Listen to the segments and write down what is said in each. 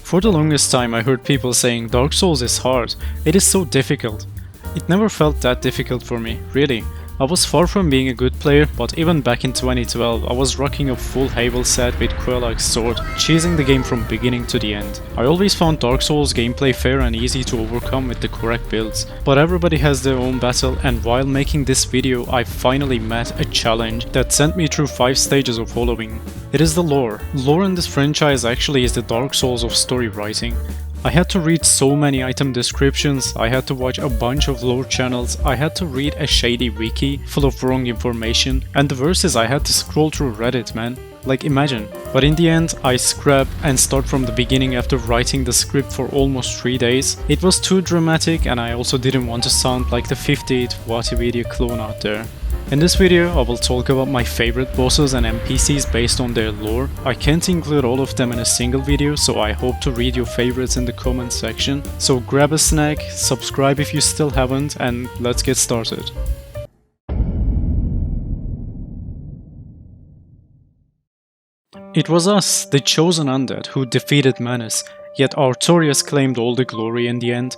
For the longest time I heard people saying Dark Souls is hard, it is so difficult. It never felt that difficult for me, really. I was far from being a good player, but even back in 2012 I was rocking a full Havel set with Quelaag's sword, cheesing the game from beginning to the end. I always found Dark Souls gameplay fair and easy to overcome with the correct builds, but everybody has their own battle, and while making this video I finally met a challenge that sent me through 5 stages of following. It is the lore. Lore in this franchise actually is the Dark Souls of story writing. I had to read so many item descriptions, I had to watch a bunch of lore channels, I had to read a shady wiki full of wrong information, and the worst is I had to scroll through Reddit, man. Like, imagine. But in the end, I scrap and start from the beginning after writing the script for almost 3 days. It was too dramatic, and I also didn't want to sound like the 58 Watividia clone out there. In this video I will talk about my favorite bosses and NPCs based on their lore. I can't include all of them in a single video, so I hope to read your favorites in the comment section. So grab a snack, subscribe if you still haven't, and let's get started. It was us, the chosen undead, who defeated Manus, yet Artorias claimed all the glory in the end.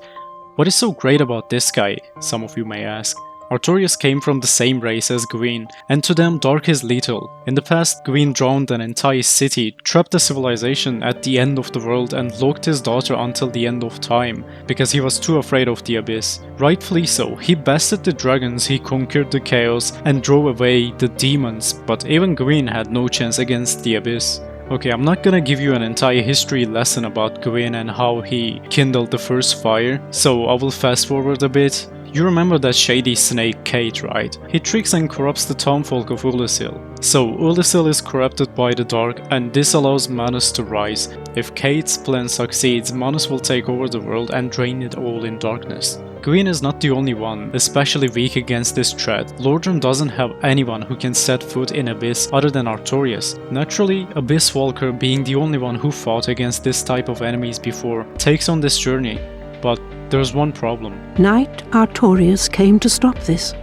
What is so great about this guy, some of you may ask? Artorias came from the same race as Gwyn, and to them dark is lethal. In the past, Gwyn drowned an entire city, trapped a civilization at the end of the world and locked his daughter until the end of time, because he was too afraid of the abyss. Rightfully so, he bested the dragons, he conquered the chaos and drove away the demons, but even Gwyn had no chance against the abyss. Okay, I'm not gonna give you an entire history lesson about Gwyn and how he kindled the first fire, so I will fast forward a bit. You remember that shady snake Kate, right? He tricks and corrupts the townfolk of Ulyssil. So Ulyssil is corrupted by the dark, and this allows Manus to rise. If Kate's plan succeeds, Manus will take over the world and drain it all in darkness. Gwyn is not the only one, especially weak against this threat. Lordran doesn't have anyone who can set foot in Abyss other than Artorias. Naturally, Abyss Walker, being the only one who fought against this type of enemies before, takes on this journey. But there's one problem. Knight Artorias came to stop this.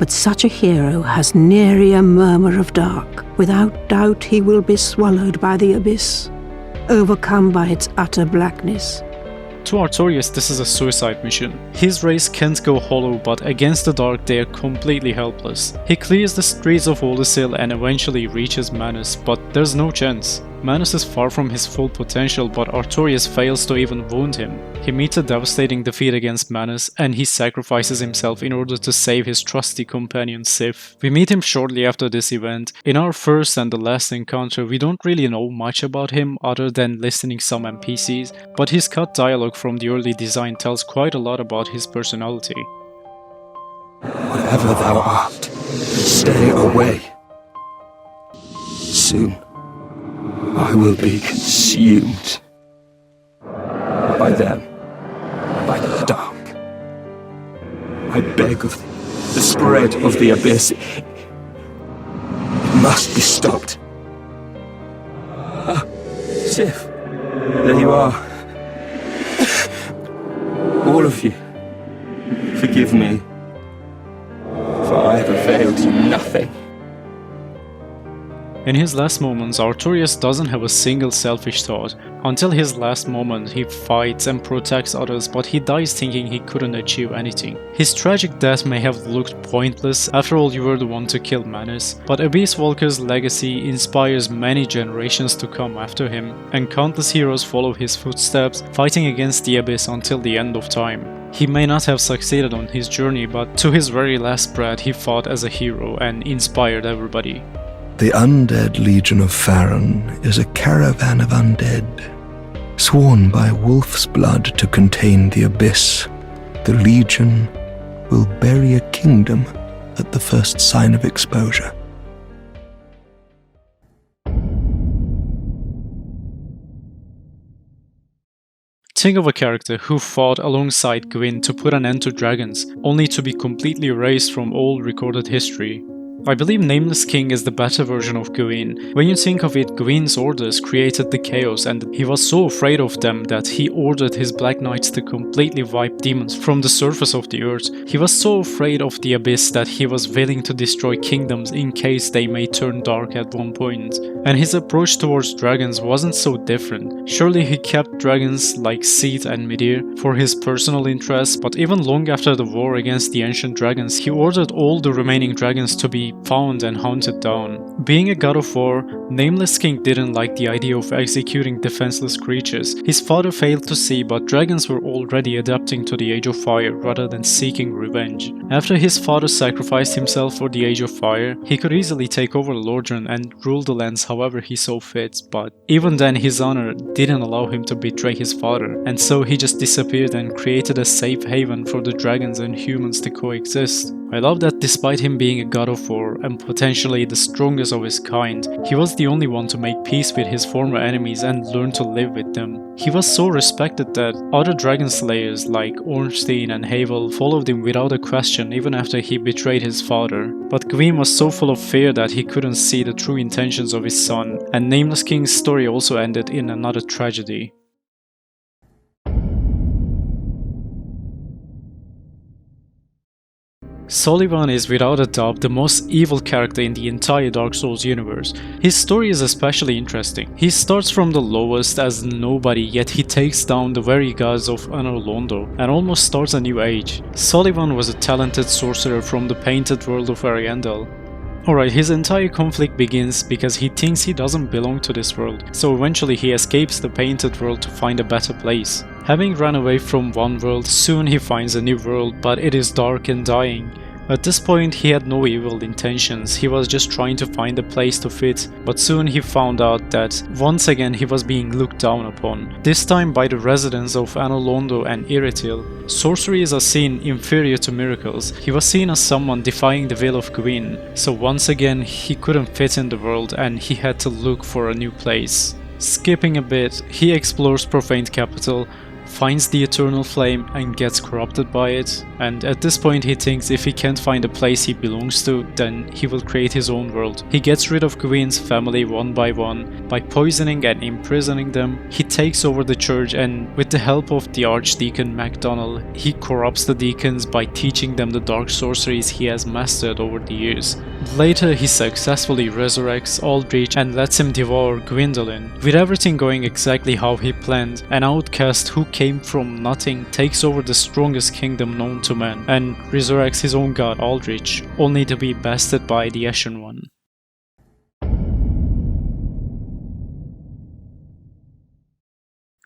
But such a hero has nary a murmur of dark. Without doubt he will be swallowed by the abyss, overcome by its utter blackness. To Artorias, this is a suicide mission. His race can't go hollow, but against the dark they are completely helpless. He clears the streets of Ulyssil and eventually reaches Manus, but there's no chance. Manus is far from his full potential, but Artorias fails to even wound him. He meets a devastating defeat against Manus, and he sacrifices himself in order to save his trusty companion Sif. We meet him shortly after this event. In our first and the last encounter, we don't really know much about him other than listening some NPCs, but his cut dialogue from the early design tells quite a lot about his personality. Whatever thou art, stay away. Soon I will be consumed by them, by the dark. I beg of thee, the spread of the abyss, it must be stopped. Ah, Sif, there you are. All of you, forgive me, for I have availed you nothing. In his last moments, Artorias doesn't have a single selfish thought. Until his last moment, he fights and protects others, but he dies thinking he couldn't achieve anything. His tragic death may have looked pointless, after all you were the one to kill Manus, but Abyss Walker's legacy inspires many generations to come after him, and countless heroes follow his footsteps, fighting against the Abyss until the end of time. He may not have succeeded on his journey, but to his very last breath he fought as a hero and inspired everybody. The Undead Legion of Farron is a caravan of undead, sworn by wolf's blood to contain the abyss. The Legion will bury a kingdom at the first sign of exposure. Think of a character who fought alongside Gwyn to put an end to dragons, only to be completely erased from all recorded history. I believe Nameless King is the better version of Gawain. When you think of it, Gawain's orders created the chaos, and he was so afraid of them that he ordered his Black Knights to completely wipe demons from the surface of the earth. He was so afraid of the abyss that he was willing to destroy kingdoms in case they may turn dark at one point. And his approach towards dragons wasn't so different. Surely he kept dragons like Seed and Midir for his personal interests, but even long after the war against the ancient dragons, he ordered all the remaining dragons to be found and hunted down. Being a god of war, Nameless King didn't like the idea of executing defenseless creatures. His father failed to see, but dragons were already adapting to the Age of Fire rather than seeking revenge. After his father sacrificed himself for the Age of Fire, he could easily take over Lordran and rule the lands however he saw fit, but even then his honor didn't allow him to betray his father, and so he just disappeared and created a safe haven for the dragons and humans to coexist. I love that despite him being a god of war and potentially the strongest of his kind, he was the only one to make peace with his former enemies and learn to live with them. He was so respected that other dragon slayers like Ornstein and Havel followed him without a question even after he betrayed his father. But Gawain was so full of fear that he couldn't see the true intentions of his son, and Nameless King's story also ended in another tragedy. Solivan is without a doubt the most evil character in the entire Dark Souls universe. His story is especially interesting. He starts from the lowest as nobody, yet he takes down the very gods of Anor Londo and almost starts a new age. Solivan was a talented sorcerer from the painted world of Ariandel. Alright, his entire conflict begins because he thinks he doesn't belong to this world, so eventually he escapes the painted world to find a better place. Having run away from one world, soon he finds a new world, but it is dark and dying. At this point he had no evil intentions, he was just trying to find a place to fit, but soon he found out that once again he was being looked down upon, this time by the residents of Anor Londo and Iritil. Sorcery is a seen inferior to miracles. He was seen as someone defying the will of Gwyn, so once again he couldn't fit in the world and he had to look for a new place. Skipping a bit, he explores Profaned Capital, finds the Eternal Flame and gets corrupted by it, and at this point he thinks if he can't find a place he belongs to, then he will create his own world. He gets rid of Gwyn's family one by one. By poisoning and imprisoning them, he takes over the church, and with the help of the Archdeacon MacDonald, he corrupts the deacons by teaching them the dark sorceries he has mastered over the years. Later he successfully resurrects Aldrich and lets him devour Gwyndolin. With everything going exactly how he planned, an outcast who came from nothing takes over the strongest kingdom known to man and resurrects his own god Aldrich, only to be bested by the Ashen One.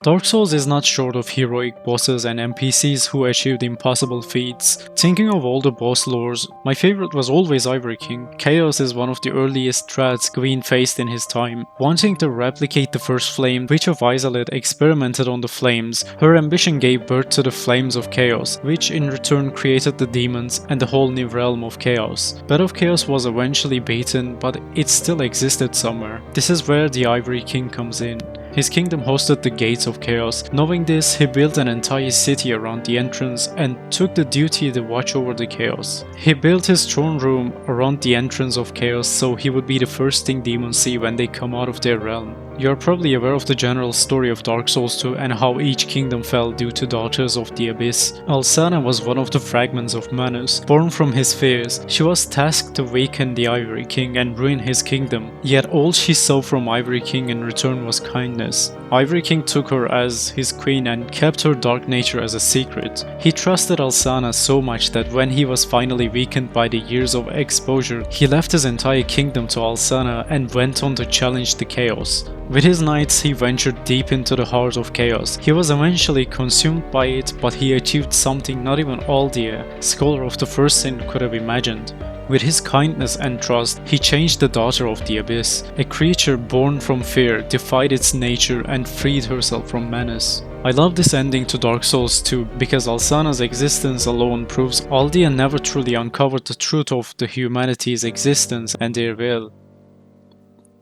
Dark Souls is not short of heroic bosses and NPCs who achieved impossible feats. Thinking of all the boss lores, my favorite was always Ivory King. Chaos is one of the earliest threats Gwyn faced in his time. Wanting to replicate the first flame, Witch of Izalith experimented on the flames. Her ambition gave birth to the Flames of Chaos, which in return created the demons and the whole new realm of chaos. Bed of Chaos was eventually beaten, but it still existed somewhere. This is where the Ivory King comes in. His kingdom hosted the Gates of Chaos. Knowing this, he built an entire city around the entrance and took the duty to watch over the chaos. He built his throne room around the entrance of Chaos so he would be the first thing demons see when they come out of their realm. You are probably aware of the general story of Dark Souls 2 and how each kingdom fell due to Daughters of the Abyss. Alsana was one of the fragments of Manus. Born from his fears, she was tasked to weaken the Ivory King and ruin his kingdom. Yet all she saw from Ivory King in return was kindness. Ivory King took her as his queen and kept her dark nature as a secret. He trusted Alsana so much that when he was finally weakened by the years of exposure, he left his entire kingdom to Alsana and went on to challenge the chaos. With his knights, he ventured deep into the heart of chaos. He was eventually consumed by it, but he achieved something not even Aldia, scholar of the First Sin, could have imagined. With his kindness and trust, he changed the Daughter of the Abyss. A creature born from fear defied its nature and freed herself from menace. I love this ending to Dark Souls 2 because Alsana's existence alone proves Aldia never truly uncovered the truth of the humanity's existence and their will.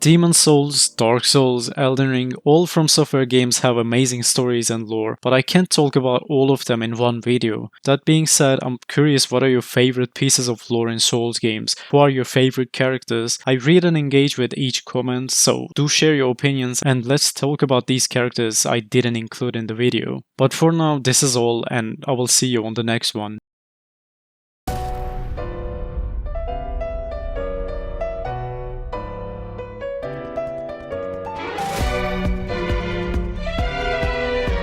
Demon Souls, Dark Souls, Elden Ring, all From Software games have amazing stories and lore, but I can't talk about all of them in one video. That being said, I'm curious, what are your favorite pieces of lore in Souls games? Who are your favorite characters? I read and engage with each comment, so do share your opinions and let's talk about these characters I didn't include in the video. But for now, this is all and I will see you on the next one.